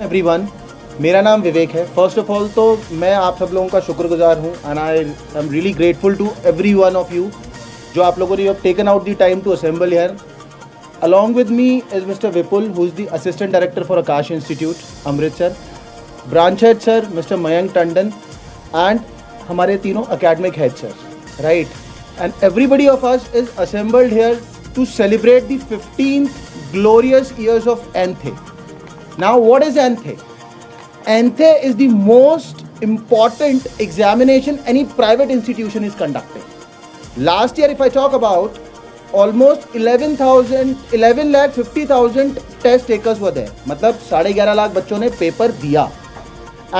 Everyone, मेरा नाम विवेक है। फर्स्ट ऑफ ऑल तो मैं आप सब लोगों का शुक्रगुजार हूँ and I am really grateful to every one of you जो आप लोगों ने taken out the time to assemble here. Along with me is mister Vipul who is the assistant director for Aakash institute Amritsar, branch head sir mister Mayank Tandon and हमारे तीनों academic head sir, right. And everybody of us is assembled here to celebrate the 15th glorious years of Anthe. Now, what is Anthe? Anthe is the most important examination any private institution is conducting. Last year, if I talk about, almost 11,50,000 test takers were there. मतलब 11.5 लाख बच्चों ने paper दिया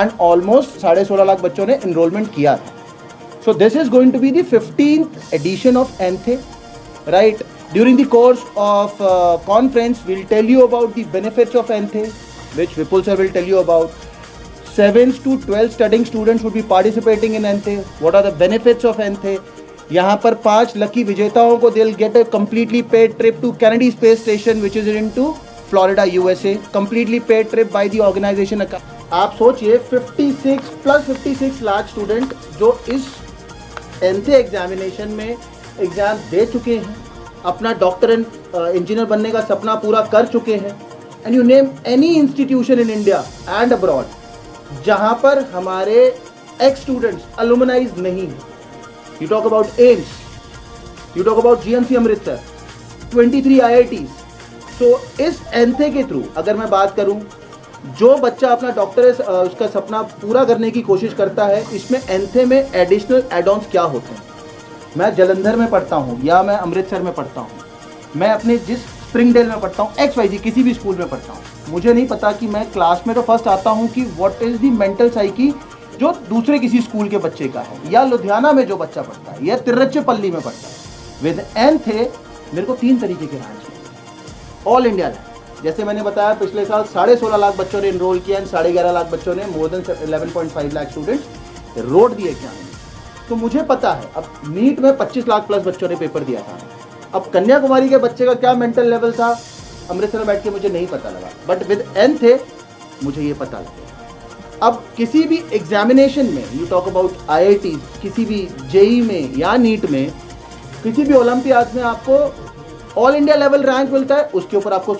and almost 16.5 lakh बच्चों ने enrollment किया था. So this is going to be the 15th edition of Anthe, right? During the course of conference, we'll tell you about the benefits of Anthe, which Vipul sir will tell you about. 7th to 12th studying students would be participating in Anthe. What are the benefits of Anthe? यहाँ पर 5 lucky विजेताओं को they'll get a completely paid trip to Kennedy Space Station, which is into Florida, USA. Completely paid trip by the organization. आप सोचिए 56 lakh student जो इस Anthe examination में exam दे चुके हैं, अपना डॉक्टर एंड इंजीनियर बनने का सपना पूरा कर चुके हैं। And you name any institution in India and abroad जहां पर हमारे एक्स स्टूडेंट्स अलुमनाइज नहीं है। You talk about AIIMS, you talk about GMC Amritsar, 23 IITs। सो इस एंथे के थ्रू अगर मैं बात करूं, जो बच्चा अपना डॉक्टर उसका सपना पूरा करने की कोशिश करता है, इसमें एंथे में एडिशनल एड-ऑन्स क्या होते हैं। मैं जलंधर में पढ़ता हूँ या मैं अमृतसर में पढ़ता हूँ, मैं अपने जिस स्प्रिंगडेल में पढ़ता हूँ, XYZ किसी भी स्कूल में पढ़ता हूँ, मुझे नहीं पता कि मैं क्लास में तो फर्स्ट आता हूँ कि what is the mental psyche जो दूसरे किसी स्कूल के बच्चे का है, या लुधियाना में जो बच्चा पढ़ता है या तिरुचिरापल्ली में पढ़ता है। विद एंथे मेरे को 3 तरीके के रैंक मिले ऑल इंडिया रैंक। जैसे मैंने बताया पिछले साल 16.5 लाख बच्चों ने इनरोल किया एंड 11.5 लाख बच्चों ने, more than 11.5 lakh students road दिए एग्जाम में। तो मुझे पता है, अब नीट में 25 लाख प्लस बच्चों ने पेपर दिया था। अब कन्याकुमारी के बच्चे का क्या मेंटल लेवल था अमृतसर में बैठ के मुझे नहीं पता लगा, बट विद एंथे मुझे ये पता लगा। अब किसी भी एग्जामिनेशन में, यू टॉक अबाउट IIT, किसी भी JEE में या नीट में, किसी भी ओलंपियाड में आपको ऑल इंडिया लेवल रैंक मिलता है, उसके ऊपर आपको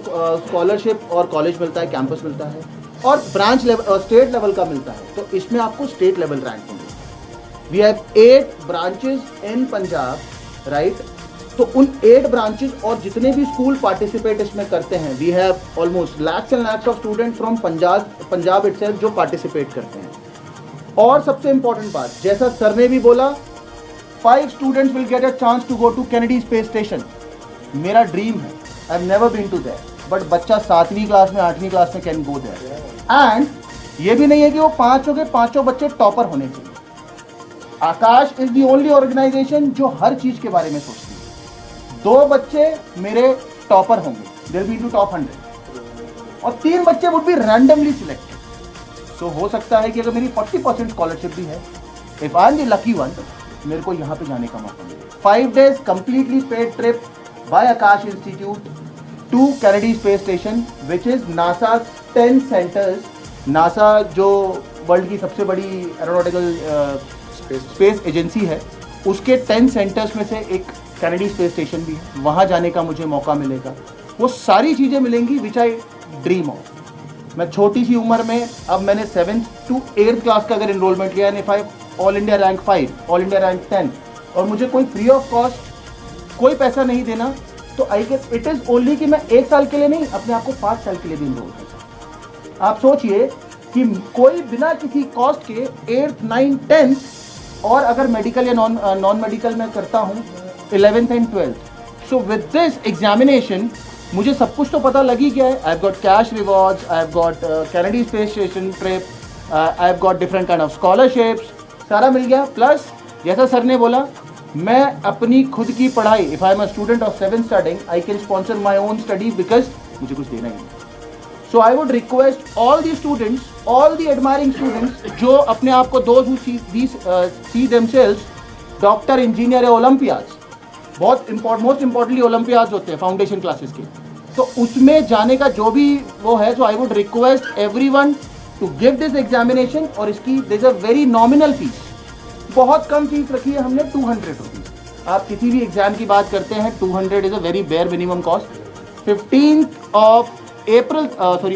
स्कॉलरशिप और कॉलेज मिलता है, कैंपस मिलता है, और ब्रांच लेवल स्टेट लेवल का मिलता है। तो इसमें आपको स्टेट लेवल रैंक मिलता है। We have 8 branches in Punjab, right? तो उन 8 branches और जितने भी स्कूल पार्टिसिपेट इसमें करते हैं, we have almost lakhs and lakhs of students from Punjab itself जो पार्टिसिपेट करते हैं। और सबसे इम्पोर्टेंट बात, जैसा सर ने भी बोला, 5 students will get a chance to go to Kennedy Space Station. मेरा ड्रीम है, I have never been to there, but बच्चा 7वीं क्लास में 8वीं क्लास में can go there. एंड ये भी नहीं है कि वो 5 के 5 बच्चे टॉपर होने चाहिए। आकाश इज दी ओनली ऑर्गेनाइजेशन जो हर चीज के बारे में सोचती है। 2 बच्चे मेरे टॉपर होंगे, they will be to top 100, और 3 बच्चे would be randomly selected. So हो सकता है कि अगर मेरी 40% स्कॉलरशिप भी है, if I am the lucky one, मेरे को यहाँ पे जाने का मौका मिले। 5 days completely paid trip by Aakash institute to Kennedy space station, which is NASA 10 centres. NASA जो वर्ल्ड की सबसे बड़ी एरोनॉटिकल स्पेस एजेंसी है, उसके 10 सेंटर्स में से एक कैनेडी स्पेस स्टेशन भी है। वहाँ जाने का मुझे मौका मिलेगा। वो सारी चीज़ें मिलेंगी विच आई ड्रीम ऑफ। मैं छोटी सी उम्र में, अब मैंने 7th to 8th क्लास का अगर इनरोलमेंट लिया, if I all India rank 5, all India rank 10, और मुझे कोई फ्री ऑफ कॉस्ट कोई पैसा नहीं देना, तो I get it is only कि मैं 1 साल के लिए नहीं, अपने आप को 5 साल के लिए भी इनरोल कर सकता। आप सोचिए कि कोई बिना किसी कॉस्ट के 8th, 9th, 10th, और अगर मेडिकल या नॉन मेडिकल में करता हूँ 11th and 12th। So with this examination मुझे सब कुछ तो पता लग ही गया है। I have got cash rewards, I have got Kennedy space station trip, I have got different kind of scholarships, सारा मिल गया। प्लस जैसा सर ने बोला, मैं अपनी खुद की पढ़ाई, if I am a student of 7th studying, I can sponsor my own study because मुझे कुछ देना ही नहीं। So I would request all the students, all the admiring students जो अपने आप को those who see themselves doctor, engineer या Olympiads, बहुत मोस्ट इम्पॉर्टेंटली ओलंपियाड्स होते हैं फाउंडेशन क्लासेस के, तो उसमें जाने का जो भी वो है, so I would request everyone to give this examination. और इसकी there is a very nominal fees, बहुत कम फीस रखी है हमने, 200 रुपीज़। आप किसी भी एग्जाम की बात करते हैं, 200 is a very bare minimum cost. 15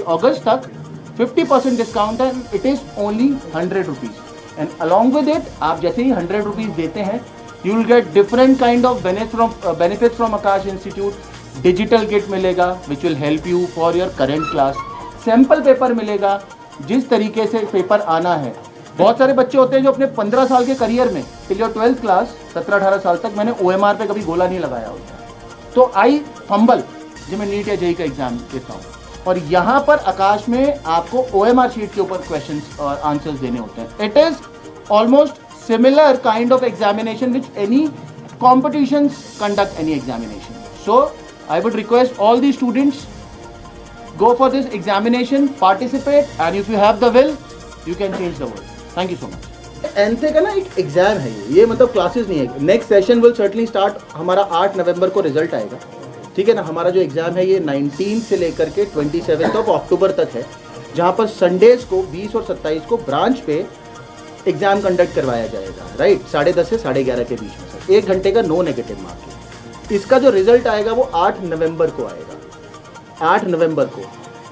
अगस्त तक 50% डिस्काउंट है, it is only 100 rupees. And along with it, आप जैसे ही 100 रुपीज़ देते हैं, you will get different kind of benefits from Aakash institute. Digital kit मिलेगा which will help you for your current class. Sample paper मिलेगा, जिस तरीके से पेपर आना है। बहुत सारे बच्चे होते हैं जो अपने 15 साल के करियर में टिल योर 12th क्लास, 17-18 साल तक मैंने OMR पे कभी गोला नहीं लगाया होता। तो आई फंबल जब मैं नीट या जेई का एग्जाम देता हूँ, और यहाँ पर आकाश में आपको OMR शीट के ऊपर क्वेश्चंस और आंसर्स देने होते हैं। It is almost similar kind of examination which any competitions conduct any examination. So I would request all the students, go for this examination, participate, and if you have the will, you can change the world. Thank you so much. एनथे का ना एक exam है ये मतलब classes नहीं है। Next session will certainly start, हमारा 8 नवंबर को रिजल्ट आएगा, ठीक है ना। हमारा जो एग्जाम है ये 19 से लेकर के 27 अक्टूबर तक है, जहाँ पर संडेज को 20 और 27 को ब्रांच पे एग्जाम कंडक्ट करवाया जाएगा, राइट। 10:30 से 11:30 के बीच में सर, 1 घंटे का नो नेगेटिव मार्किंग। इसका जो रिजल्ट आएगा वो 8 नवंबर को आएगा, 8 नवंबर को।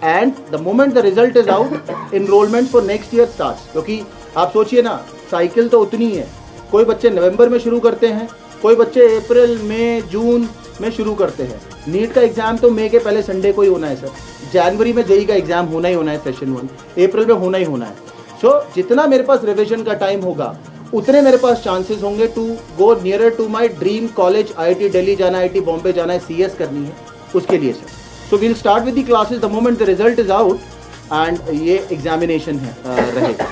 And the moment the result is out, enrolment for next year starts. क्योंकि आप सोचिए ना, साइकिल तो उतनी है, कोई बच्चे नवंबर में शुरू करते हैं, कोई बच्चे अप्रैल मई जून में शुरू करते हैं। नीट का एग्जाम तो मई के पहले संडे को ही होना है सर, जनवरी में जेई का एग्जाम होना ही होना है, सेशन 1 अप्रैल में होना ही होना है। सो जितना मेरे पास रिविजन का टाइम होगा, उतने मेरे पास चांसेस होंगे to go nearer to my dream college. IIT Delhi जाना है, IIT बॉम्बे जाना है, CS करनी है, उसके लिए sir. So we'll start with the classes the moment the result is out, and ये एग्जामिनेशन है रहेगा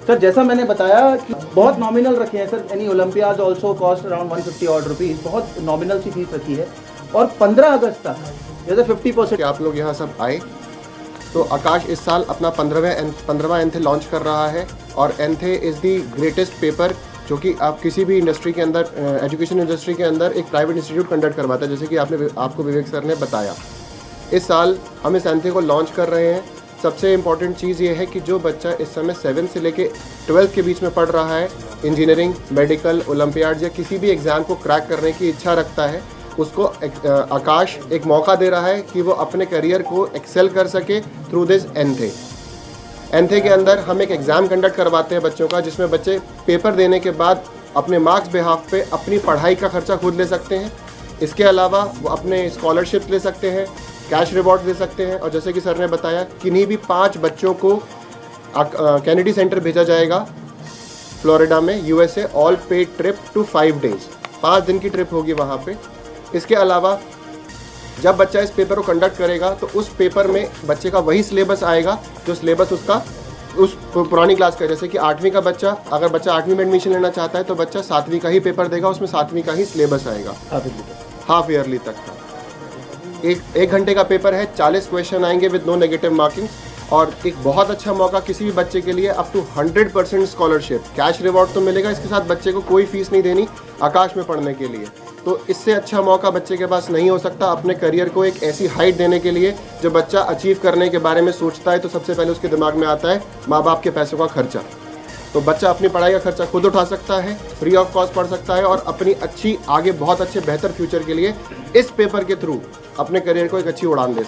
सर। जैसा मैंने बताया कि बहुत नॉमिनल रखे हैं sir. Any olympiads also cost around 150 odd rupees, बहुत नॉमिनल सी फीस रखी है। और 15 अगस्त तक जैसे 50% आप लोग यहाँ सब आए। तो आकाश इस साल अपना 15वां एनथे लॉन्च कर रहा है, और एनथे इज़ दी ग्रेटेस्ट पेपर जो कि आप किसी भी इंडस्ट्री के अंदर, एजुकेशन इंडस्ट्री के अंदर एक प्राइवेट इंस्टीट्यूट कंडक्ट करवाता है, जैसे कि आपको विवेक सर ने बताया। इस साल हम इस एनथे को लॉन्च कर रहे हैं। सबसे इम्पॉर्टेंट चीज़ ये है कि जो बच्चा इस समय 7 से लेके 12th के बीच में पढ़ रहा है, इंजीनियरिंग, मेडिकल, ओलंपियाड या किसी भी एग्ज़ाम को क्रैक करने की इच्छा रखता है, उसको आकाश एक मौका दे रहा है कि वो अपने करियर को एक्सेल कर सके थ्रू दिस एनथे। एनथे के अंदर हम एक एग्ज़ाम कंडक्ट करवाते हैं बच्चों का, जिसमें बच्चे पेपर देने के बाद अपने मार्क्स बिहाफ पे अपनी पढ़ाई का खर्चा खुद ले सकते हैं। इसके अलावा वो अपने स्कॉलरशिप ले सकते हैं, कैश रिवॉर्ड ले सकते हैं। और जैसे कि सर ने बताया, किन्हीं भी 5 बच्चों को कैनेडी सेंटर भेजा जाएगा फ्लोरिडा में, USA, all paid trip to 5 days, 5 दिन की ट्रिप होगी वहाँ पे। इसके अलावा जब बच्चा इस पेपर को कंडक्ट करेगा तो उस पेपर में बच्चे का वही सिलेबस आएगा जो सिलेबस उसका उस पुरानी क्लास का। जैसे कि 8वीं का बच्चा, अगर बच्चा 8वीं में एडमिशन लेना चाहता है तो बच्चा 7वीं का ही पेपर देगा, उसमें 7वीं का ही सिलेबस आएगा, हाफ ईयरली तक का। एक घंटे का पेपर है, 40 क्वेश्चन आएंगे विद नो नेगेटिव मार्किंग। और एक बहुत अच्छा मौका किसी भी बच्चे के लिए, up to 100% scholarship, cash reward तो मिलेगा, इसके साथ बच्चे को कोई फीस नहीं देनी आकाश में पढ़ने के लिए। तो इससे अच्छा मौका बच्चे के पास नहीं हो सकता अपने करियर को एक ऐसी हाइट देने के लिए। जो बच्चा अचीव करने के बारे में सोचता है तो सबसे पहले उसके दिमाग में आता है माँ बाप के पैसों का खर्चा। तो बच्चा अपनी पढ़ाई का खर्चा खुद उठा सकता है, फ्री ऑफ कॉस्ट पढ़ सकता है, और अपनी अच्छी आगे बहुत अच्छे बेहतर फ्यूचर के लिए इस पेपर के थ्रू अपने करियर को एक अच्छी उड़ान दे